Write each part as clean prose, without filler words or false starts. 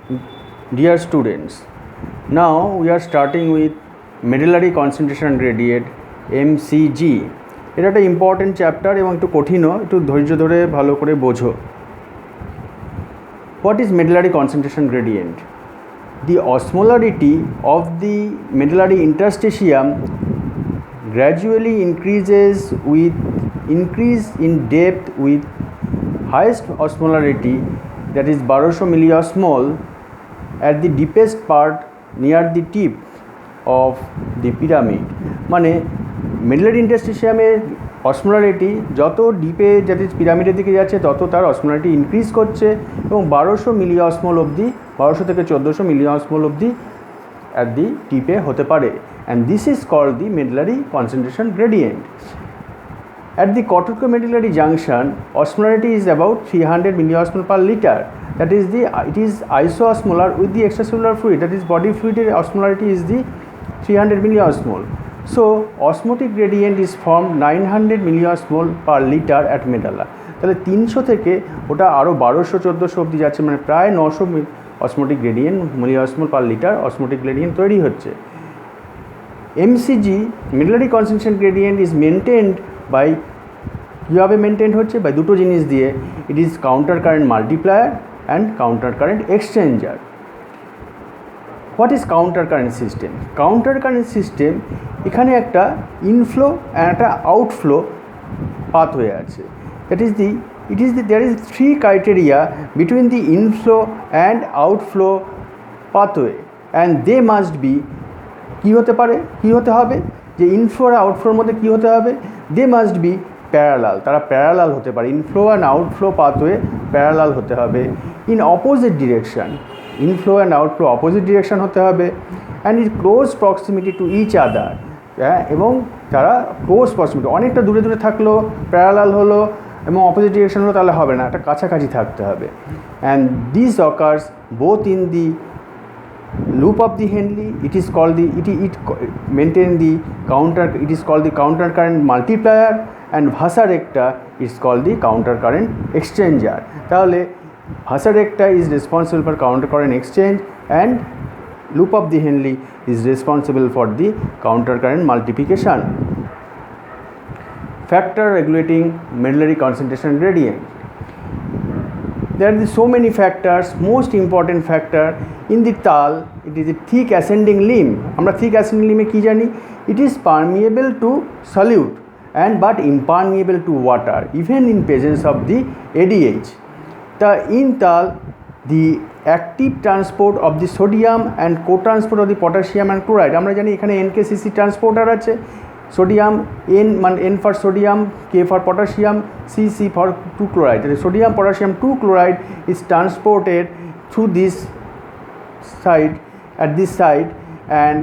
Dear students, now we are starting with medullary concentration gradient MCG. এটা একটা important chapter এবং একটু কঠিনও, একটু ধৈর্য ধরে ভালো করে বোঝো। What is medullary concentration gradient? The osmolarity of the medullary interstitium gradually increases with increase in depth with highest osmolarity, that is 1200 milliosmol, at the deepest part near the tip of the pyramid. মানে medullary ইন্টারস্টিশিয়ামের osmolarity যত ডিপে যাতে পিরামিডের দিকে যাচ্ছে তত তার osmolarity increase করছে এবং 1200 মিলিঅসমোল অবধি 1200 থেকে 1400 মিলিঅসমোল অবধি অ্যাট দি টিপে হতে পারে। And this is called the medullary concentration gradient. At the corticomedullary junction, osmolarity is about 300 milliosmol per liter. That is it is isoosmolar with the extracellular fluid. That is body fluid osmolarity is the 300 milliosmol. So osmotic gradient is formed 900 milliosmol per liter at medulla. তাহলে 300 থেকে ওটা আরও 1200-1400 অবধি যাচ্ছে, মানে প্রায় 900 osmotic gradient milliosmol per liter osmotic gradient তৈরি হচ্ছে। MCG medullary concentration gradient is maintained by কীভাবে মেনটেন হচ্ছে? বাই দুটো জিনিস দিয়ে, it is counter current multiplier and counter current exchanger. What is counter current system? Counter current system, এখানে একটা inflow and একটা আউটফ্লো পাথওয়ে আছে। There is three criteria between the inflow and outflow pathway, and they must be কী হতে হবে যে inflow আর আউটফ্লোর মধ্যে কী হতে হবে? দে মাস্ট বি প্যারালাল, তারা প্যারালাল হতে পারে। Inflow and outflow pathway parallel হতে হবে। In opposite direction, inflow and outflow opposite direction হতে হবে। And it close proximity to each other, হ্যাঁ, এবং তারা ক্লোজ প্রক্সিমিটি, অনেকটা দূরে দূরে থাকলো প্যারালাল হলো এবং অপোজিট ডিরেকশান হলো তাহলে হবে না, একটা কাছাকাছি থাকতে হবে। And this occurs both in the loop of the Henle, it is called it maintain the counter, it is called the counter current multiplier, and vasa recta is called the counter current exchanger. তাহলে vasa recta is responsible for counter current exchange and loop of the Henle is responsible for the counter current multiplication. Factor regulating medullary concentration gradient. There are so many factors. Most important factor in the tal, it is a thick ascending limb. আমরা thick ascending limb কি জানি? It is permeable to solute and but impermeable to water even in presence of the ADH. In tal, the active transport of the sodium and co-transport of the potassium and chloride, আমরা জানি এখানে NKCC transporter আছে। Sodium N for sodium, K for potassium, C for 2 chloride. The sodium potassium 2 chloride is transported through this side, at this side, and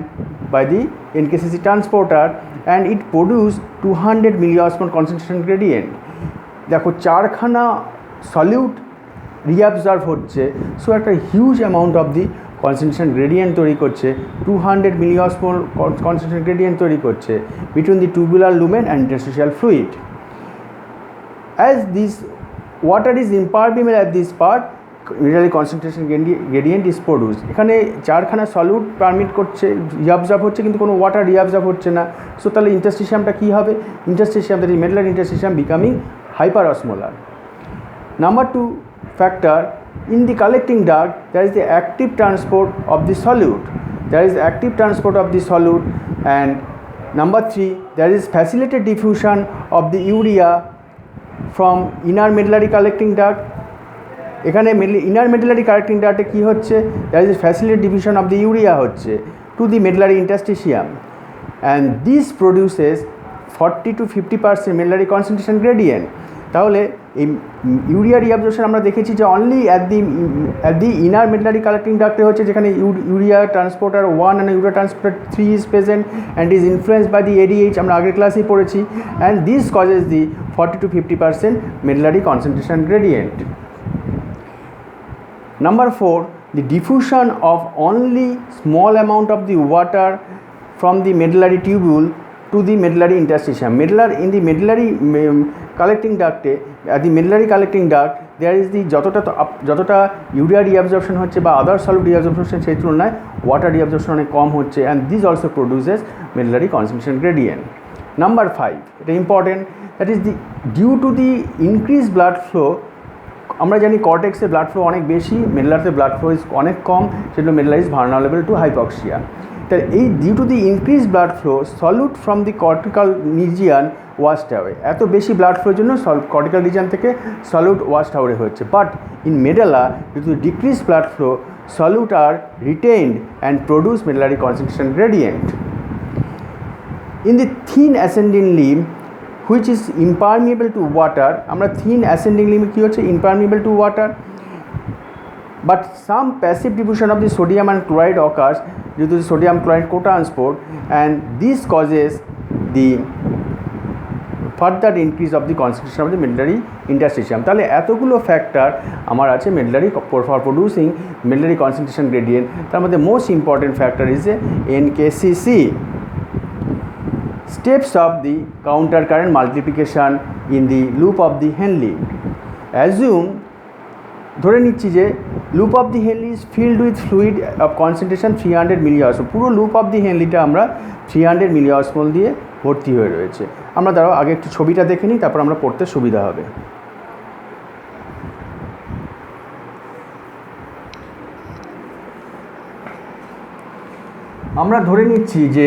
by the NKCC transporter, and it produce 200 milliosmol concentration gradient. দেখো চারখানা solute reabsorb হচ্ছে, so একটা huge amount of the concentration gradient তৈরি করছে, 200 milliosmol concentration gradient তৈরি করছে between the tubular lumen and interstitial fluid. As this water is impermeable at this part, medullary concentration gradient is produced. এখানে চারখানা solute permit করছে, reabsorb হচ্ছে, কিন্তু কোনো ওয়াটার রিঅ্যাবজর্ব হচ্ছে না। সো তাহলে ইন্টারস্টিশিয়ামটা কী হবে? Interstitium, that is medullary interstitium becoming hyper osmolar. Number 2 factor, in the collecting duct there is the active transport of the solute. There is active transport of the solute. And number 3, there is facilitated diffusion of the urea from inner medullary collecting duct. এখানে inner medullary collecting ductে কী হচ্ছে? There is a facilitated diffusion of the urea হচ্ছে to the medullary interstitium, and this produces 40 to 50% medullary concentration gradient. তাহলে এই urea reabsorption আমরা দেখেছি যে only at the inner medullary collecting ডাক্টে হচ্ছে, যেখানে urea transporter 1 and urea transporter 3 is present and is influenced by the ADH, আমরা আগের ক্লাসেই পড়েছি, and this causes the 40 to 50% medullary concentration gradient. Number 4, the diffusion of only small amount of the water from the medullary tubule to the medullary interstitium. In the medullary collecting duct, at the medullary collecting duct there is the যতটা urea reabsorption হচ্ছে বা আদার solid reabsorption সেই তুলনায় water reabsorption অনেক কম হচ্ছে, and this also produces medullary concentration gradient. Number 5, এটা important, that is the due to the increase blood flow. আমরা জানি কর্টেক্সে ব্লাড ফ্লো অনেক বেশি, মেডুলাতে ব্লাড ফ্লো ইজ অনেক কম, সেগুলো medulla is vulnerable to hypoxia. তাহলে এই due to the increase blood flow solute from the cortical region washed away, এত বেশি ব্লাড ফ্লোর জন্য কর্টিক্যাল রিজিয়ান থেকে সলিউট ওয়াশড অ্যাওয়ে হচ্ছে। But in medulla due to decrease blood flow solute are retained and produce medullary concentration gradient. In the thin ascending limb which is impermeable to water, আমরা thin ascending limb কি হচ্ছে impermeable to water, but some passive diffusion of the sodium and chloride occurs due to the sodium chloride co-transport, and this causes the further increase of the concentration of the medullary interstitium. তাহলে এতগুলো factor আমার আছে medullary for producing medullary concentration gradient। তার মধ্যে most important factor is NKCC। Steps of the counter current multiplication in the loop of the Henle. Assume, ধরে নিচ্ছি যে loop of the Henley is filled with fluid of concentration 300 মিলিঅসমোল। পুরো loop of দি হেনলিটা আমরা 300 মিলিঅসমোল দিয়ে ভর্তি হয়ে রয়েছে। আমরা দাঁড়াও আগে একটু ছবিটা দেখে নিই, তারপর আমরা পড়তে সুবিধা হবে। আমরা ধরে নিচ্ছি যে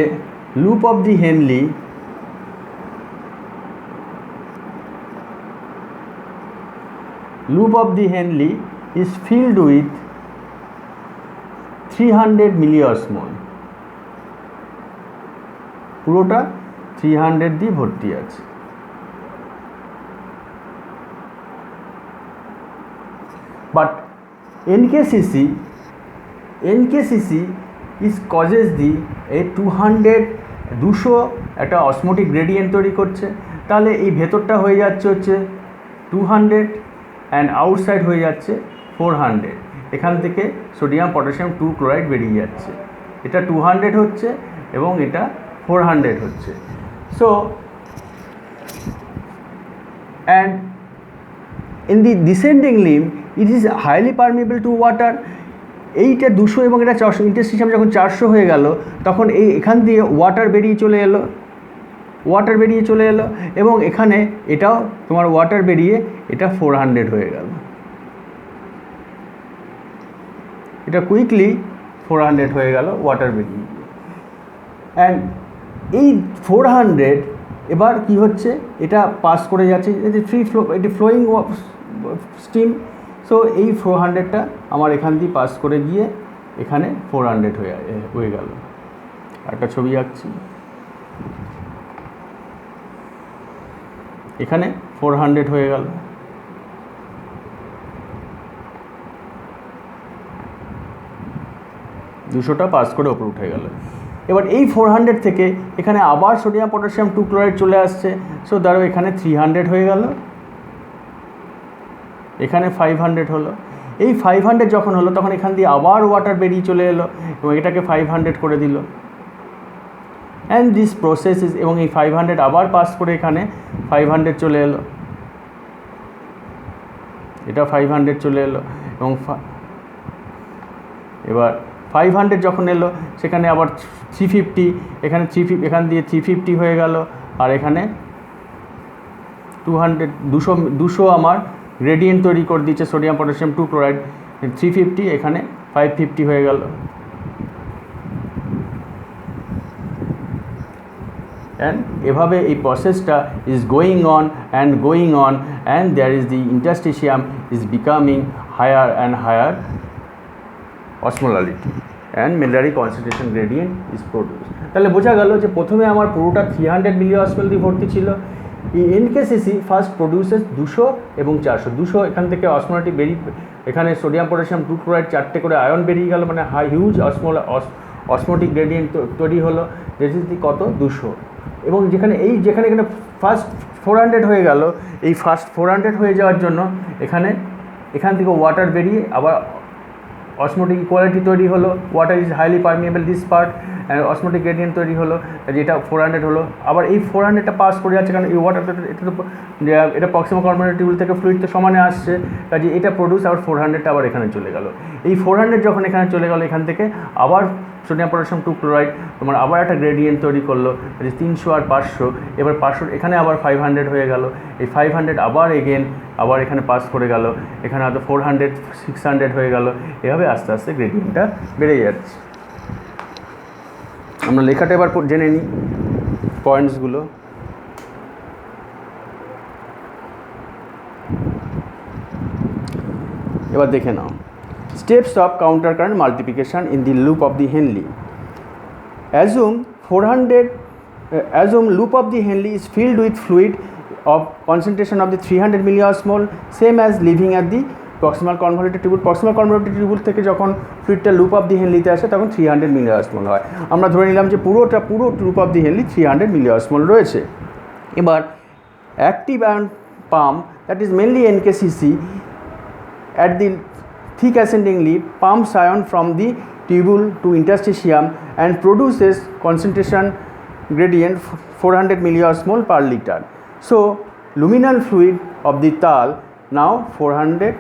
loop of the Henley is filled with 300 মিলিঅসমোল, পুরোটা 300 দিয়ে ভর্তি আছে। But NKCC is causes the 200 একটা অসমোটিক গ্রেডিয়েন্ট তৈরি করছে। তাহলে এই ভেতরটা হয়ে যাচ্ছে হচ্ছে 200 অ্যান্ড আউটসাইড হয়ে যাচ্ছে 400। এখান থেকে সোডিয়াম পটাশিয়াম 2 ক্লোরাইড বেরিয়ে যাচ্ছে, এটা 200 হচ্ছে এবং এটা 400 হচ্ছে। So and in the descending limb it is highly permeable to water. এইটা 200 এবং এটা 400, ইন্টারস্টিশিয়াম যখন 400 হয়ে গেল তখন এখান দিয়ে ওয়াটার বেরিয়ে চলে এলো এবং এখানে এটাও তোমার ওয়াটার বেরিয়ে এটা 400 হয়ে গেল, এটা কুইকলি 400 হয়ে গেল ওয়াটার বেরিয়ে। অ্যান্ড এই 400 এবার কি হচ্ছে, এটা পাস করে যাচ্ছে, ফ্রি ফ্লো, এটি ফ্লোয়িং স্টিম। সো এই 400টা আমার এখান দিয়ে পাস করে গিয়ে এখানে 400 হয়ে গেল। একটা ছবি আঁকছি, এখানে 400 হয়ে গেল। দুশোটা পাস করে ওপরে উঠে গেল। এবার এই 400 থেকে এখানে আবার সোডিয়াম পটাশিয়াম 2 ক্লোরাইড চলে আসছে। সো ধরো এখানে 300 হয়ে গেল, এখানে 500 হলো। এই 500 যখন হলো তখন এখান দিয়ে আবার ওয়াটার বেরিয়ে চলে এলো এবং এটাকে 500 করে দিল। অ্যান্ড দিস প্রসেস ইজ, এবং এই 500 আবার পাস করে এখানে 500 চলে এলো, এটা 500 চলে এলো এবং এবার 500 যখন এলো সেখানে আবার 350, এখানে 350, এখান দিয়ে 350 হয়ে গেল, আর এখানে 200 আমার গ্রেডিয়েন্ট তৈরি করে দিচ্ছে সোডিয়াম পটাশিয়াম 2 ক্লোরাইড। 350 এখানে 550 হয়ে গেল। অ্যান্ড এভাবে এই প্রসেসটা is going on and there is the interstitium is becoming higher and higher osmolarity and medullary concentration gradient is produced। তাহলে বোঝা গেল যে প্রথমে আমার পুরোটা 300 মিলিঅসমোল দিয়ে ভর্তি ছিল। এই NKCC ফার্স্ট প্রডিউসেস 200 এবং 400। 200 এখান থেকে অসমোলারিটি বেরিয়ে, এখানে সোডিয়াম পটাশিয়াম 2 ক্লোরাইড 4টে করে আয়ন বেরিয়ে গেল, মানে হিউজ অসমোটিক গ্রেডিয়েন্ট তৈরি হলো, যেটি কত 200। এবং যেখানে এখানে ফার্স্ট 400 হয়ে গেল, এই ফার্স্ট 400 হয়ে যাওয়ার জন্য এখান থেকে ওয়াটার বেরিয়ে আবার অসমোটিক ইকুয়ালিটি তৈরি হলো, water is highly permeable this part osmotic gradient তৈরি হলো, যেটা 400 হলো, আবার এই 400টা পাস করে যাচ্ছে, কারণ এই ওয়াটারটা এটা তো এটা প্রক্সিমাল কর্পোরেট টিউবুল থেকে ফ্লুইড তো সমানে আসছে, কাজে এটা প্রডিউস আবার 400টা আবার এখানে চলে গেল। এই 400 যখন এখানে চলে গেল, এখান থেকে আবার সোডিয়াম পটাশিয়াম 2 ক্লোরাইড তোমার আবার একটা গ্রেডিয়েন্ট তৈরি করলো, যে 300 আর 500, এবার 500 এখানে আবার 500 হয়ে গেল, এই 500 আবার আবার এখানে পাস করে গেল, এখানে হয়তো 400 600 হয়ে গেল, এভাবে আস্তে আস্তে গ্রেডিয়েন্টটা বেড়ে যাচ্ছে। আমরা লেখাটা এবার জেনে নিই পয়েন্টসগুলো। এবার দেখে নাও, steps of counter current multiplication in the loop of the Henle. Assume loop of the Henle is filled with fluid of concentration of the 300 milliosmol, same as leaving at the proximal convoluted tubule. proximal convoluted tubule থেকে যখন ফ্লুইডটা loop of দি হেনলিতে আসে তখন 300 milliosmol হয়। আমরা ধরে নিলাম যে পুরো loop of the Henley 300 milliosmol রয়েছে। এবার active ion pump, that is mainly NKCC, at the thick ascending leaf pumps ion from the tubule to interstitium and produces concentration gradient 400 milliosmol per liter. So luminal fluid of the tal now 400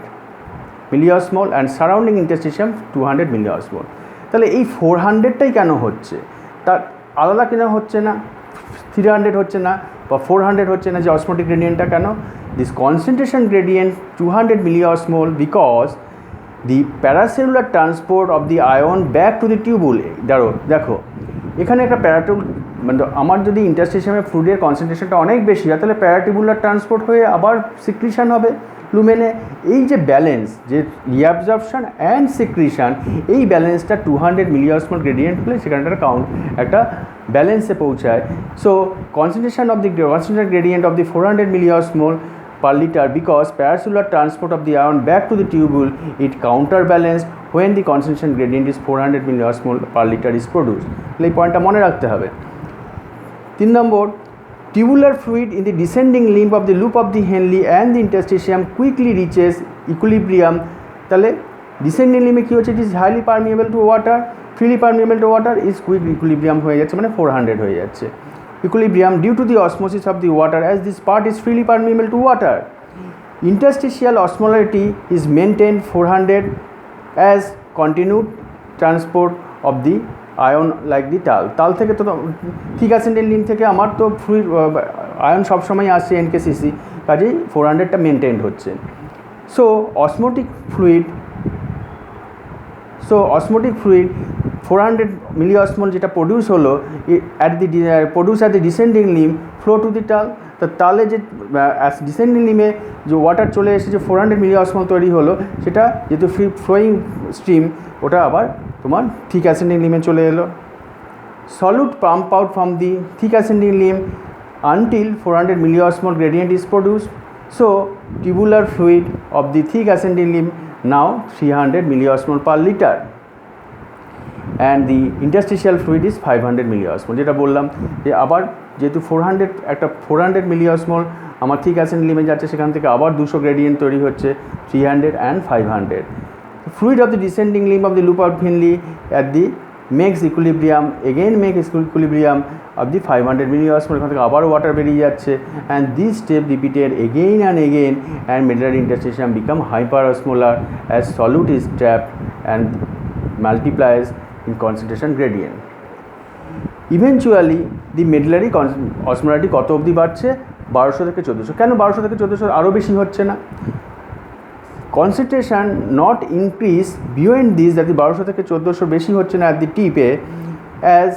milliosmol and surrounding interstitium 200 milliosmol. তাহলে এই 400টাই কেন হচ্ছে, তার আলাদা কেন হচ্ছে না, 300 হচ্ছে না বা 400 হচ্ছে না, যে অসমোটিক গ্রেডিয়েন্টটা কেন? This concentration gradient 200 milliosmol because the paracellular transport of the ion back to the tubule. দেখো এখানে একটা মানে আমার যদি ইন্টারস্টিশিয়ামে ফ্লুইডের কনসেন্ট্রেশনটা অনেক বেশি হয়, তাহলে প্যারাটিবুলার ট্রান্সপোর্ট হয়ে আবার সিক্রিশন হবে লুমেনে। এই যে ব্যালেন্স, যে রিঅ্যাবজর্পশন অ্যান্ড সিক্রিশন, এই ব্যালেন্সটা 200 milliosmol গ্রেডিয়েন্ট হলে সেখানে একটা ব্যালেন্সে পৌঁছায়। So concentration gradient of the 400 milliosmol per liter because paracellular transport of the ion back to the tubule, it counterbalanced when the concentration gradient is 400 milliosmol per liter is produced. এই পয়েন্টটা মনে রাখতে হবে। 3 নম্বর, tubular fluid in the descending limb of the loop of the Henle and the interstitium quickly reaches equilibrium. তাহলে descending limb কি হচ্ছে, it is highly permeable to water, freely permeable to water, is quick equilibrium হয়ে যাচ্ছে, মানে 400 হয়ে যাচ্ছে। Equilibrium due to the osmosis of the water, as this part is freely permeable to water. Interstitial osmolarity is maintained 400 as continued transport of the ion like the tal থেকে তো ঠিক আছে, link থেকে আমার তো ফ্লুইড আয়ন সবসময় আসছে NKCC, কাজেই 400টা মেনটেন্ড হচ্ছে। সো অসমোটিক ফ্লুইড 400 milliosmol যেটা প্রডিউস হলো at the descending limb flow to the টাল। তো তালে যে ডিসেন্ডিং লিমে যে ওয়াটার চলে এসে যে 400 milliosmol তৈরি হলো, সেটা যেহেতু ফ্রি ফ্লোয়িং স্ট্রিম, ওটা আবার তোমার থিক অ্যাসেন্ডিং লিমে চলে এলো। Solute pump out from the thick ascending limb until 400 milliosmol gradient is produced. So tubular fluid of the thick ascending limb now 300 milliosmol per liter and the interstitial fluid is 500 milliosmol. যেটা বললাম যে আবার যেহেতু 400 milliosmol আমার thick ascending লিমে যাচ্ছে, সেখান থেকে আবার 200 গ্রেডিয়েন্ট তৈরি হচ্ছে, 300 and 500. Fluid of the descending limb of the loop of Henle at the makes equilibrium of the 500 milliosmol, এখান থেকে আবার ওয়াটার বেরিয়ে যাচ্ছে, and this step repeated again and again and medullary interstitium become hyperosmolar as solute is trapped and multiplies in concentration gradient. Eventually the medullary osmolarity কত অবধি বাড়ছে? 1200 থেকে 1400। কেন 1200 থেকে 1400 আরও বেশি হচ্ছে না? Concentration not increase beyond this, যাতে 1200 থেকে 1400 বেশি হচ্ছে না অ্যাট দি টিপে, as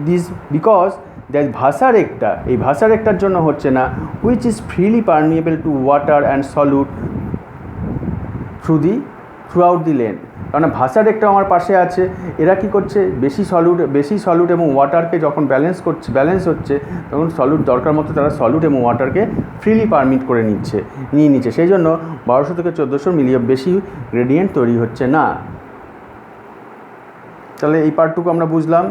this because that vasa recta, এই ভাসারেক্টার জন্য হচ্ছে না, which is freely permeable to water and solute throughout the length. কারণ ভাসারেক্টা আমার পাশে আছে, এরা কী করছে, বেশি সলিউট এবং ওয়াটারকে যখন ব্যালেন্স হচ্ছে, তখন সলিউট দরকার মতো তারা সলিউট এবং ওয়াটারকে ফ্রিলি পারমিট করে নিয়ে নিচ্ছে, সেই জন্য 1200 থেকে 1400 মিলিয়ন বেশি গ্রেডিয়েন্ট তৈরি হচ্ছে না। তাহলে এই পার্টটুকু আমরা বুঝলাম।